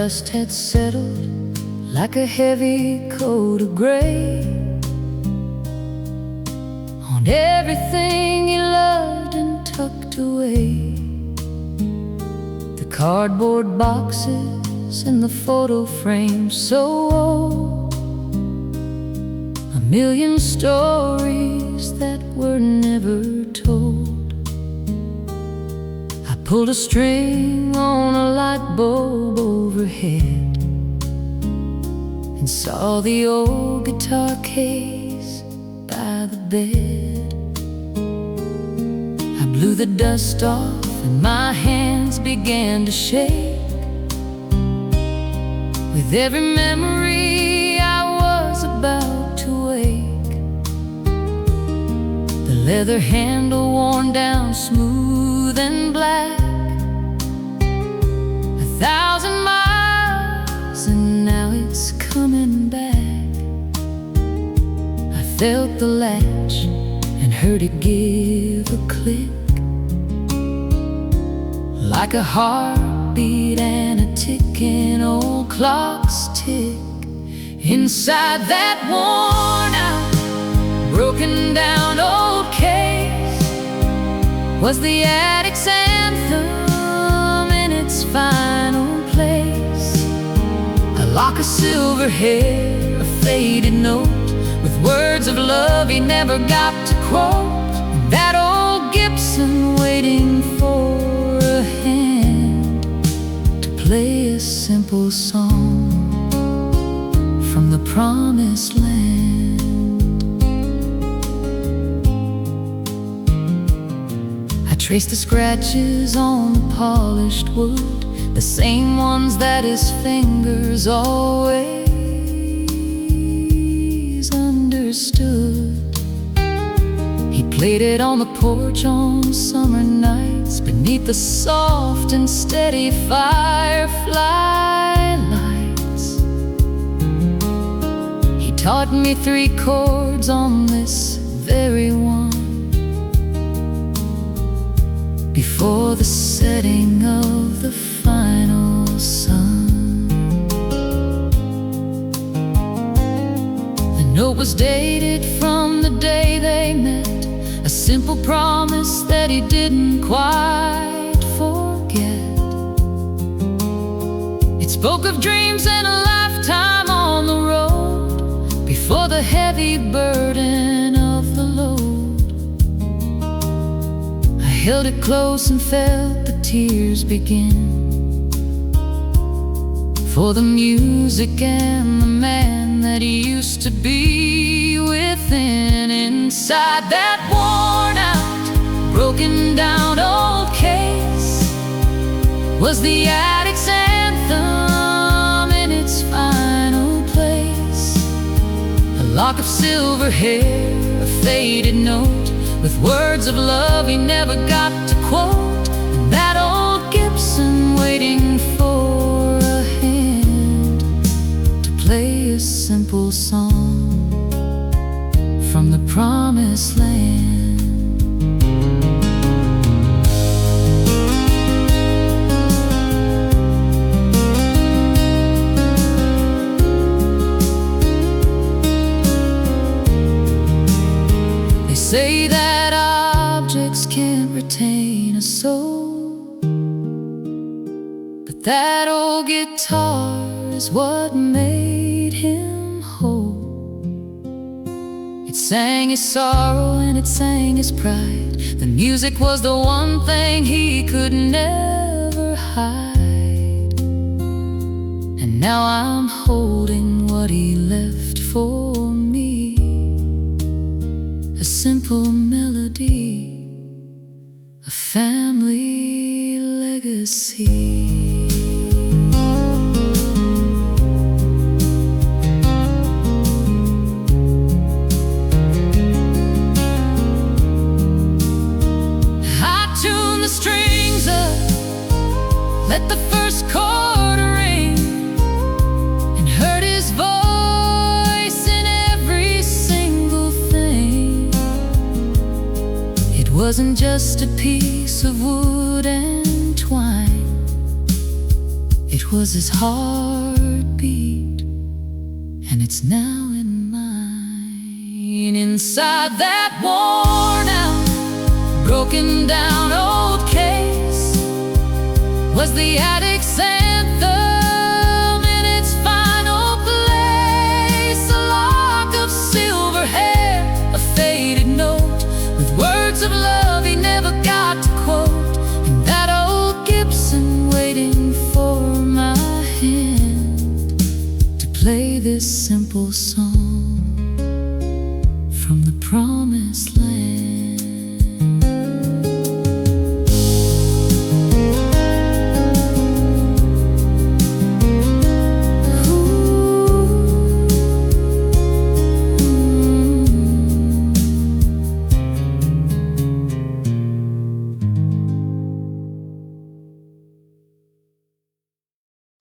dust had settled like a heavy coat of gray on everything he loved and tucked away. The cardboard boxes and the photo frames so old, a million stories that were never told. I pulled a string on a light bulb overhead and saw the old guitar case by the bed. I blew the dust off and my hands began to shake. With every memory I was about to wake, the leather handle worn down smooth and black, 1,000 miles and now it's coming back. I felt the latch and heard it give a click, like a heartbeat and a ticking old clock's tick. Inside that worn out, broken down old case was the addict's anthem in its final place. A lock of silver hair, a faded note with words of love he never got to quote. That old Gibson waiting for a hand to play a simple song from the promised land. I traced the scratches on the polished wood, the same ones that his fingers always understood. He played it on the porch on summer nights, beneath the soft and steady firefly lights. He taught me 3 chords on this very one before the setting of the final sun. The note was dated from the day they met, a simple promise that he didn't quite forget. It spoke of dreams and a lifetime on the road before the heavy burden of the load. I held it close and felt the tears begin, for the music and the man that he used to be within. Inside that worn out, broken down old case was the addict's anthem in its final place. A lock of silver hair, a faded note with words of love he never got to quote, and that old Gibson waiting for a hand to play a simple song from the promised land. They say that objects can't retain a soul, but that old guitar is what made him whole. It sang his sorrow and it sang his pride. The music was the one thing he could never hide. And now I'm holding what he left for me, a simple melody, a family legacy. Let the first chord ring and heard his voice in every single thing. It wasn't just a piece of wood and twine, it was his heartbeat, and it's now in mine. Inside that worn out, broken down old case was the addict's anthem in its final place. A lock of silver hair, a faded note with words of love he never got to quote, and that old Gibson waiting for my hand to play this simple song from the promised land.